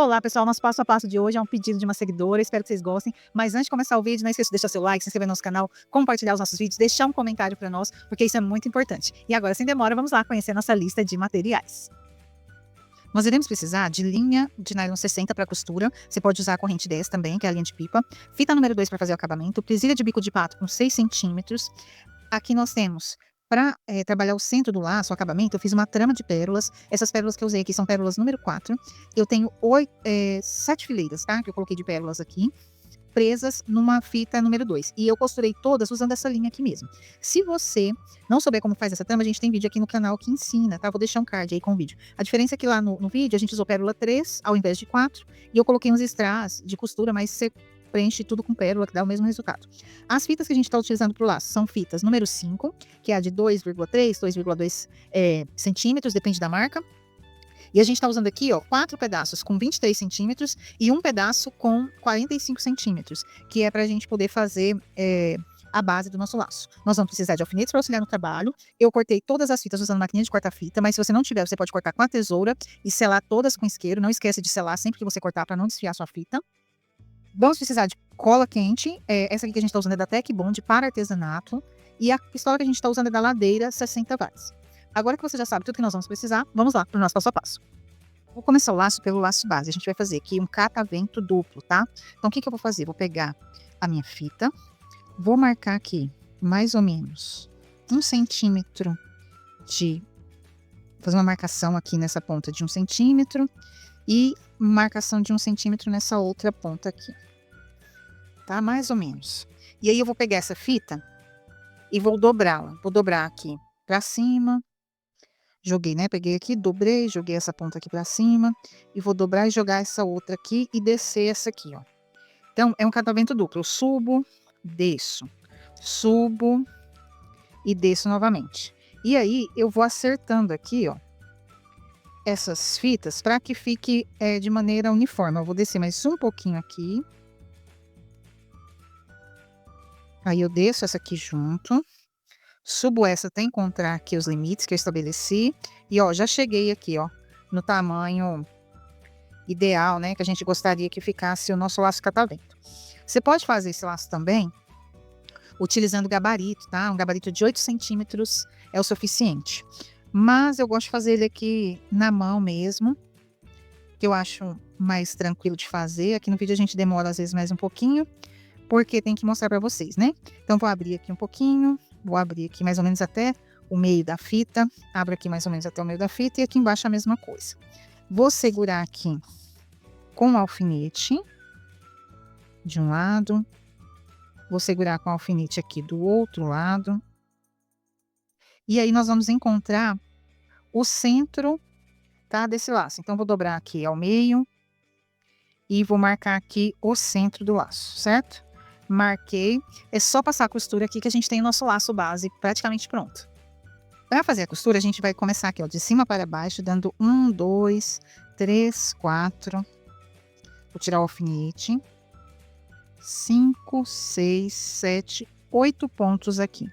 Olá, pessoal, nosso passo a passo de hoje é um pedido de uma seguidora, espero que vocês gostem. Mas antes de começar o vídeo, não esqueça de deixar seu like, se inscrever no nosso canal, compartilhar os nossos vídeos, deixar um comentário para nós, porque isso é muito importante. E agora, sem demora, vamos lá conhecer nossa lista de materiais. Nós iremos precisar de linha de nylon 60 para costura, você pode usar a corrente 10 também, que é a linha de pipa, fita número 2 para fazer o acabamento, presilha de bico de pato com 6 centímetros. Aqui nós temos, para trabalhar o centro do laço, o acabamento, eu fiz uma trama de pérolas. Essas pérolas que eu usei aqui são pérolas número 4. Eu tenho 7 fileiras, tá? Que eu coloquei de pérolas aqui, presas numa fita número 2. E eu costurei todas usando essa linha aqui mesmo. Se você não souber como faz essa trama, a gente tem vídeo aqui no canal que ensina, tá? Vou deixar um card aí com o vídeo. A diferença é que lá no vídeo a gente usou pérola 3 ao invés de 4. E eu coloquei uns strass de costura, mas você preenche tudo com pérola, que dá o mesmo resultado. As fitas que a gente está utilizando para o laço são fitas número 5, que é a de 2,3, 2,2 centímetros, depende da marca. E a gente está usando aqui, ó, 4 pedaços com 23 centímetros e um pedaço com 45 centímetros, que é para a gente poder fazer a base do nosso laço. Nós vamos precisar de alfinetes para auxiliar no trabalho. Eu cortei todas as fitas usando maquininha de cortar fita, mas se você não tiver, você pode cortar com a tesoura e selar todas com isqueiro. Não esqueça de selar sempre que você cortar para não desfiar sua fita. Vamos precisar de cola quente. Essa aqui que a gente está usando é da Tec Bond para artesanato. E a pistola que a gente está usando é da Ladeira 60 watts. Agora que você já sabe tudo que nós vamos precisar, vamos lá para o nosso passo a passo. Vou começar o laço pelo laço base. A gente vai fazer aqui um catavento duplo, tá? Então, o que eu vou fazer? Vou pegar a minha fita, vou marcar aqui mais ou menos 1 centímetro de... fazer uma marcação aqui nessa ponta de 1 centímetro e marcação de 1 centímetro nessa outra ponta aqui, tá? Mais ou menos. E aí eu vou pegar essa fita e vou dobrá-la. Vou dobrar aqui pra cima. Joguei, né? Peguei aqui, dobrei, joguei essa ponta aqui pra cima. E vou dobrar e jogar essa outra aqui e descer essa aqui, ó. Então, é um catavento duplo. Eu subo, desço. Subo e desço novamente. E aí, eu vou acertando aqui, ó, essas fitas para que fique de maneira uniforme. Eu vou descer mais um pouquinho aqui. Aí eu desço essa aqui junto. Subo essa até encontrar aqui os limites que eu estabeleci. E ó, já cheguei aqui, ó, no tamanho ideal, né? Que a gente gostaria que ficasse o nosso laço catavento. Você pode fazer esse laço também utilizando gabarito, tá? Um gabarito de 8 centímetros é o suficiente. Mas eu gosto de fazer ele aqui na mão mesmo, que eu acho mais tranquilo de fazer. Aqui no vídeo a gente demora às vezes mais um pouquinho, porque tem que mostrar para vocês, né? Então vou abrir aqui um pouquinho, vou abrir aqui mais ou menos até o meio da fita, abro aqui mais ou menos até o meio da fita e aqui embaixo a mesma coisa. Vou segurar aqui com o alfinete de um lado, vou segurar com o alfinete aqui do outro lado. E aí nós vamos encontrar o centro, tá, desse laço. Então vou dobrar aqui ao meio e vou marcar aqui o centro do laço, certo? Marquei. É só passar a costura aqui que a gente tem o nosso laço base praticamente pronto. Para fazer a costura, a gente vai começar aqui, ó, de cima para baixo, dando 1, 2, 3, 4. Vou tirar o alfinete. 5, 6, 7, 8 pontos aqui.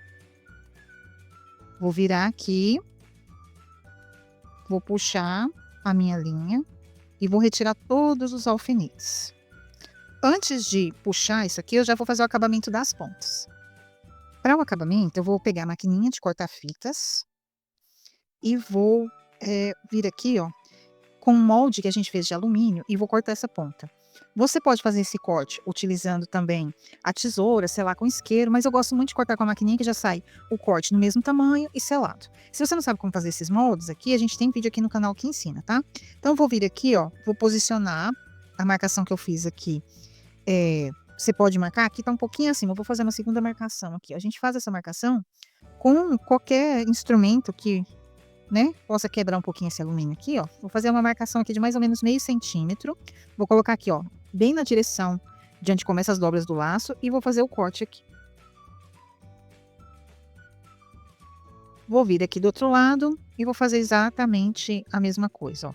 Vou virar aqui. Vou puxar a minha linha e vou retirar todos os alfinetes. Antes de puxar isso aqui, eu já vou fazer o acabamento das pontas. Para o acabamento, eu vou pegar a maquininha de cortar fitas e vou vir aqui, ó, com um molde que a gente fez de alumínio e vou cortar essa ponta. Você pode fazer esse corte utilizando também a tesoura, selar com isqueiro, mas eu gosto muito de cortar com a maquininha que já sai o corte no mesmo tamanho e selado. Se você não sabe como fazer esses moldes aqui, a gente tem vídeo aqui no canal que ensina, tá? Então eu vou vir aqui, ó, vou posicionar a marcação que eu fiz aqui. Você pode marcar, aqui tá um pouquinho acima, eu vou fazer uma segunda marcação aqui. A gente faz essa marcação com qualquer instrumento que, né, possa quebrar um pouquinho esse alumínio aqui, ó. Vou fazer uma marcação aqui de mais ou menos meio centímetro. Vou colocar aqui, ó, bem na direção de onde começa as dobras do laço e vou fazer o corte aqui. Vou vir aqui do outro lado e vou fazer exatamente a mesma coisa, ó.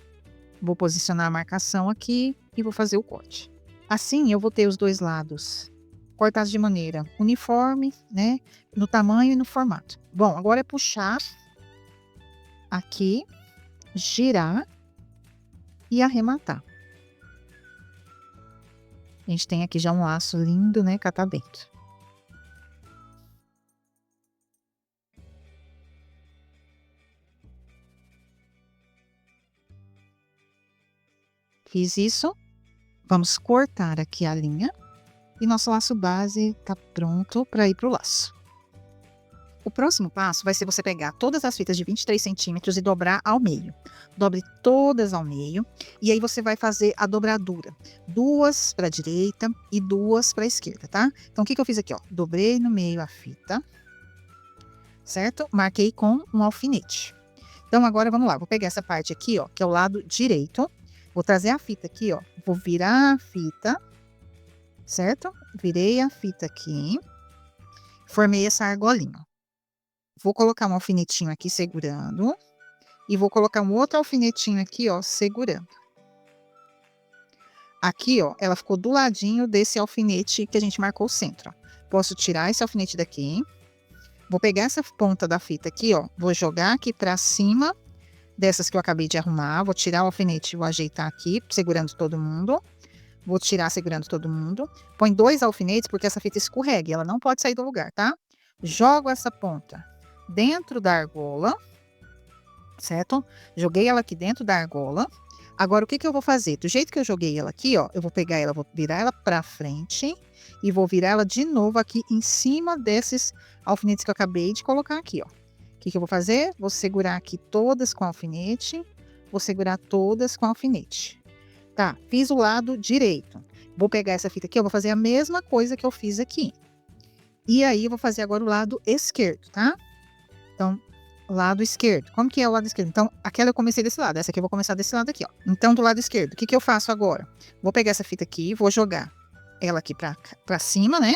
Vou posicionar a marcação aqui e vou fazer o corte. Assim, eu vou ter os dois lados cortados de maneira uniforme, né, no tamanho e no formato. Bom, agora é puxar aqui, girar e arrematar. A gente tem aqui já um laço lindo, né, catavento. Fiz isso, vamos cortar aqui a linha e nosso laço base tá pronto para ir pro laço. O próximo passo vai ser você pegar todas as fitas de 23 centímetros e dobrar ao meio. Dobre todas ao meio e aí você vai fazer a dobradura. 2 para a direita e 2 para a esquerda, tá? Então, o que que eu fiz aqui, ó? Dobrei no meio a fita, certo? Marquei com um alfinete. Então, agora vamos lá. Vou pegar essa parte aqui, ó, que é o lado direito. Vou trazer a fita aqui, ó. Vou virar a fita, certo? Virei a fita aqui. Formei essa argolinha. Vou colocar um alfinetinho aqui segurando. E vou colocar um outro alfinetinho aqui, ó, segurando. Aqui, ó, ela ficou do ladinho desse alfinete que a gente marcou o centro, ó. Posso tirar esse alfinete daqui. Vou pegar essa ponta da fita aqui, ó. Vou jogar aqui pra cima dessas que eu acabei de arrumar. Vou tirar o alfinete e vou ajeitar aqui, segurando todo mundo. Vou tirar segurando todo mundo. Põe 2 alfinetes, porque essa fita escorrega e ela não pode sair do lugar, tá? Jogo essa ponta dentro da argola, certo? Joguei ela aqui dentro da argola. Agora, o que que eu vou fazer? Do jeito que eu joguei ela aqui, ó, eu vou pegar ela, vou virar ela pra frente e vou virar ela de novo aqui em cima desses alfinetes que eu acabei de colocar aqui, ó. O que que eu vou fazer? Vou segurar aqui todas com alfinete, vou segurar todas com alfinete. Tá, fiz o lado direito. Vou pegar essa fita aqui, eu vou fazer a mesma coisa que eu fiz aqui. E aí, eu vou fazer agora o lado esquerdo, tá? Então, lado esquerdo. Como que é o lado esquerdo? Então, aquela eu comecei desse lado, essa aqui eu vou começar desse lado aqui, ó. Então, do lado esquerdo, o que que eu faço agora? Vou pegar essa fita aqui, vou jogar ela aqui pra cima, né?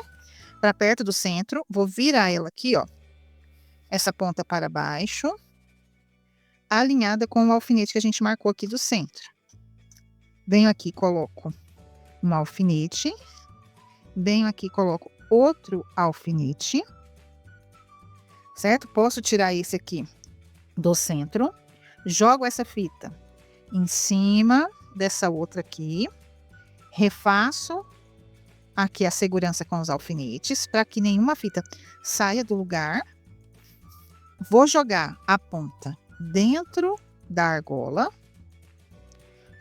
Pra perto do centro, vou virar ela aqui, ó. Essa ponta para baixo, alinhada com o alfinete que a gente marcou aqui do centro. Venho aqui, coloco um alfinete. Venho aqui, coloco outro alfinete. Certo? Posso tirar esse aqui do centro. Jogo essa fita em cima dessa outra aqui. Refaço aqui a segurança com os alfinetes, para que nenhuma fita saia do lugar. Vou jogar a ponta dentro da argola.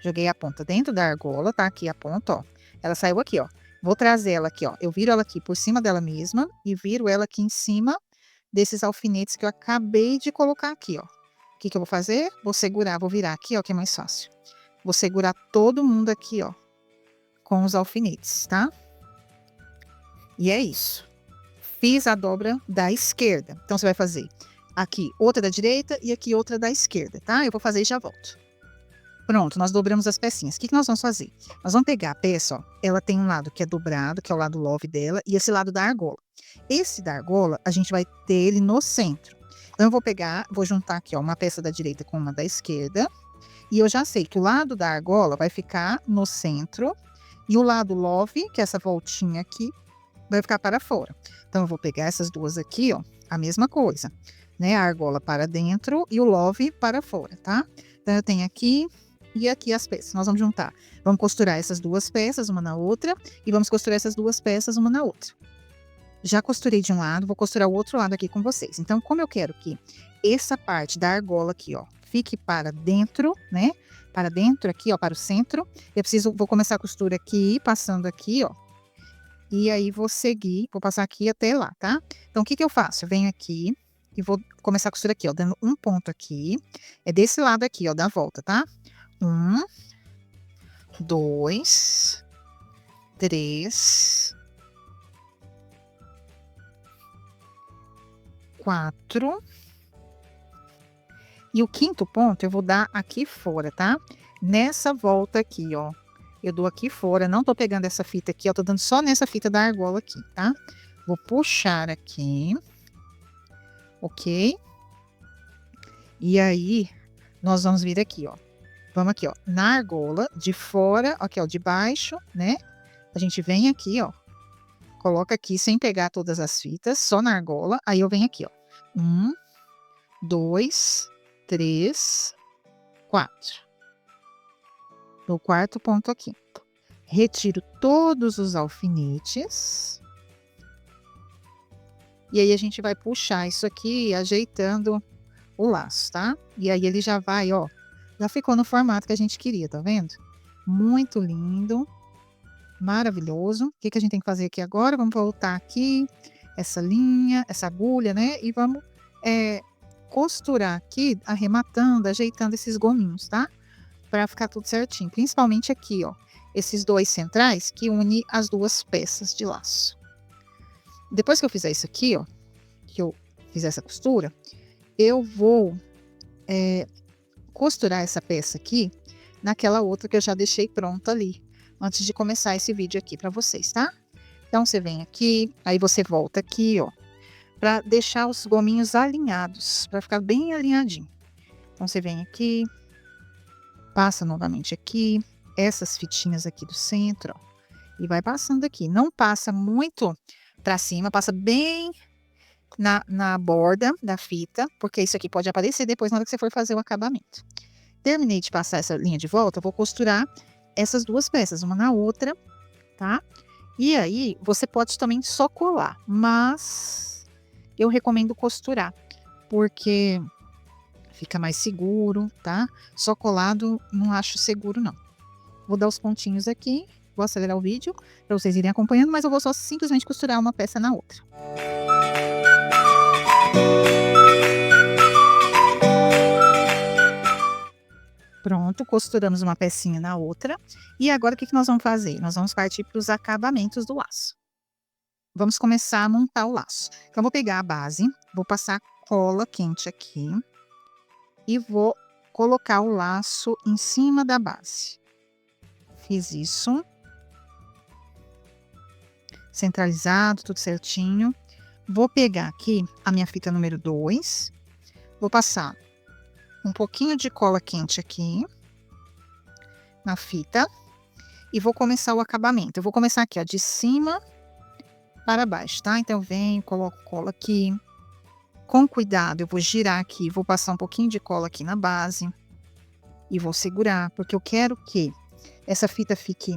Joguei a ponta dentro da argola, tá? Aqui a ponta, ó. Ela saiu aqui, ó. Vou trazer ela aqui, ó. Eu viro ela aqui por cima dela mesma e viro ela aqui em cima desses alfinetes que eu acabei de colocar aqui, ó. O que que eu vou fazer? Vou segurar, vou virar aqui, ó, que é mais fácil. Vou segurar todo mundo aqui, ó, com os alfinetes, tá? E é isso. Fiz a dobra da esquerda. Então, você vai fazer aqui outra da direita e aqui outra da esquerda, tá? Eu vou fazer e já volto. Pronto, nós dobramos as pecinhas. O que que nós vamos fazer? Nós vamos pegar a peça, ó. Ela tem um lado que é dobrado, que é o lado love dela, e esse lado da argola. Esse da argola, a gente vai ter ele no centro. Então, eu vou pegar, vou juntar aqui, ó, uma peça da direita com uma da esquerda. E eu já sei que o lado da argola vai ficar no centro. E o lado love, que é essa voltinha aqui, vai ficar para fora. Então, eu vou pegar essas duas aqui, ó, a mesma coisa, né? A argola para dentro e o love para fora, tá? Então, eu tenho aqui e aqui as peças. Nós vamos juntar. Vamos costurar essas duas peças uma na outra e vamos costurar essas duas peças uma na outra. Já costurei de um lado, vou costurar o outro lado aqui com vocês. Então, como eu quero que essa parte da argola aqui, ó, fique para dentro, né? Para dentro aqui, ó, para o centro. Vou começar a costura aqui, passando aqui, ó. E aí, vou seguir, vou passar aqui até lá, tá? Então, o que que eu faço? Eu venho aqui e vou começar a costura aqui, ó, dando um ponto aqui. É desse lado aqui, ó, da volta, tá? 1, 2, 3, 4. E o quinto ponto eu vou dar aqui fora, tá? Nessa volta aqui, ó. Eu dou aqui fora, não tô pegando essa fita aqui, ó, tô dando só nessa fita da argola aqui, tá? Vou puxar aqui, ok? E aí, nós vamos vir aqui, ó. Vamos aqui, ó, na argola, de fora, aqui, ó, de baixo, né? A gente vem aqui, ó, coloca aqui sem pegar todas as fitas, só na argola. Aí eu venho aqui, ó. 1, 2, 3, 4. No quarto ponto aqui. retiro todos os alfinetes. E aí a gente vai puxar isso aqui, ajeitando o laço, tá? E aí ele já vai, ó, já ficou no formato que a gente queria, tá vendo? Muito lindo, maravilhoso. O que que a gente tem que fazer aqui agora? Vamos voltar aqui, essa linha, essa agulha, né? E vamos costurar aqui, arrematando, ajeitando esses gominhos, tá? Para ficar tudo certinho. Principalmente aqui, ó, esses dois centrais que unem as duas peças de laço. Depois que eu fizer isso aqui, ó, que eu fizer essa costura, eu vou costurar essa peça aqui naquela outra que eu já deixei pronta ali, antes de começar esse vídeo aqui para vocês, tá? Então, você vem aqui, aí você volta aqui, ó, para deixar os gominhos alinhados, para ficar bem alinhadinho. Então, você vem aqui, passa novamente aqui, essas fitinhas aqui do centro, ó, e vai passando aqui. Não passa muito para cima, passa bem na borda da fita, porque isso aqui pode aparecer depois na hora que você for fazer o acabamento. Terminei de passar essa linha de volta, eu vou costurar essas duas peças, uma na outra, tá? E aí, você pode também só colar, mas eu recomendo costurar, porque fica mais seguro, tá? Só colado não acho seguro, não. Vou dar os pontinhos aqui, vou acelerar o vídeo para vocês irem acompanhando, mas eu vou só simplesmente costurar uma peça na outra. Pronto, costuramos uma pecinha na outra. E agora o que que nós vamos fazer? Nós vamos partir para os acabamentos do laço. Vamos começar a montar o laço. Então, eu vou pegar a base, vou passar cola quente aqui e vou colocar o laço em cima da base. Fiz isso. Centralizado, tudo certinho. Vou pegar aqui a minha fita número 2, vou passar um pouquinho de cola quente aqui na fita e vou começar o acabamento. Eu vou começar aqui, ó, de cima para baixo, tá? Então, eu venho, coloco cola aqui. Com cuidado, eu vou girar aqui, vou passar um pouquinho de cola aqui na base e vou segurar, porque eu quero que essa fita fique...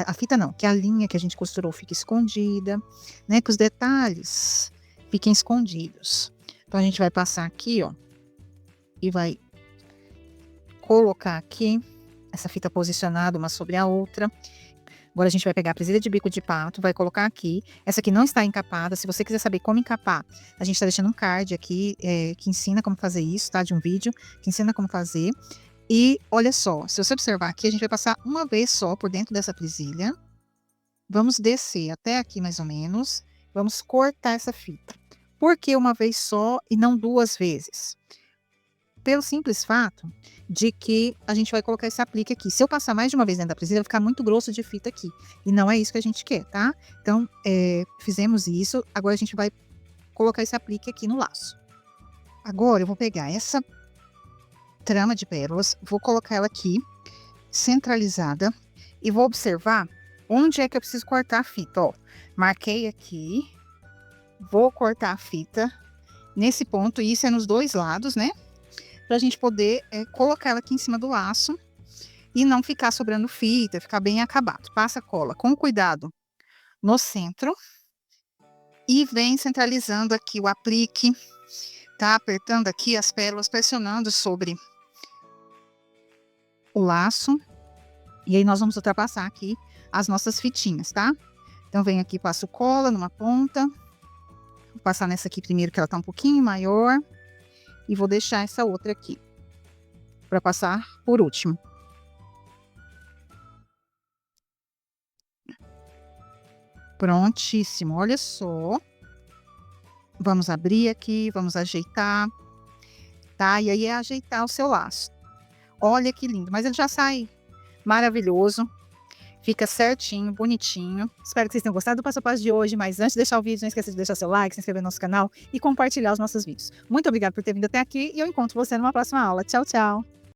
a fita não, que a linha que a gente costurou fique escondida, né? Que os detalhes fiquem escondidos. Então, a gente vai passar aqui, ó, e vai colocar aqui essa fita posicionada uma sobre a outra. Agora, a gente vai pegar a presilha de bico de pato, vai colocar aqui. Essa aqui não está encapada. Se você quiser saber como encapar, a gente está deixando um card aqui que ensina como fazer isso, tá? De um vídeo que ensina como fazer. E olha só, se você observar aqui, a gente vai passar uma vez só por dentro dessa presilha. Vamos descer até aqui mais ou menos. Vamos cortar essa fita. Por que uma vez só e não duas vezes? Pelo simples fato de que a gente vai colocar esse aplique aqui. Se eu passar mais de uma vez dentro da presilha, vai ficar muito grosso de fita aqui. E não é isso que a gente quer, tá? Então, fizemos isso. Agora, a gente vai colocar esse aplique aqui no laço. Agora, eu vou pegar essa trama de pérolas, vou colocar ela aqui, centralizada, e vou observar onde é que eu preciso cortar a fita, ó. Marquei aqui, vou cortar a fita nesse ponto, e isso é nos dois lados, né? Pra gente poder colocar ela aqui em cima do laço e não ficar sobrando fita, ficar bem acabado. Passa a cola com cuidado no centro e vem centralizando aqui o aplique, tá? Apertando aqui as pérolas, pressionando sobre o laço. E aí, nós vamos ultrapassar aqui as nossas fitinhas, tá? Então, venho aqui, passo cola numa ponta. Vou passar nessa aqui primeiro, que ela tá um pouquinho maior. E vou deixar essa outra aqui, para passar por último. Prontíssimo, olha só. Vamos abrir aqui, vamos ajeitar, tá? E aí, é ajeitar o seu laço. Olha que lindo, mas ele já sai maravilhoso. Fica certinho, bonitinho. Espero que vocês tenham gostado do passo a passo de hoje, mas antes de deixar o vídeo, não esqueça de deixar seu like, se inscrever no nosso canal e compartilhar os nossos vídeos. Muito obrigada por ter vindo até aqui e eu encontro você numa próxima aula. Tchau, tchau!